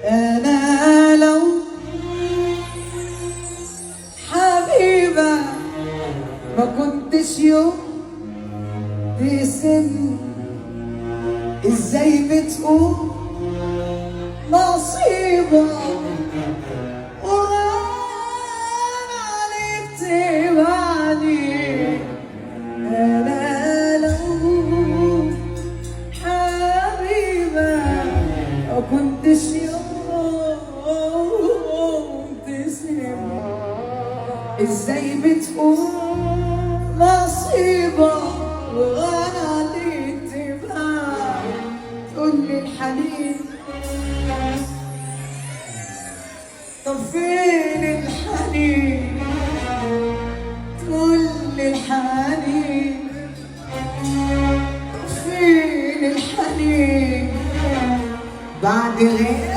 أنا لو حبيبة ما كنتش يوم تسيبني، ازاي بتقول نصيبة وانا عليك تبعني. انا لو حبيبة ما كنتش يوم تسيبني، ازاي بتقول نصيبة وانا عليك تبعني. تقولي الحنين، طب فين الحنين؟ تقولي الحنين، فين الحنين بعد غير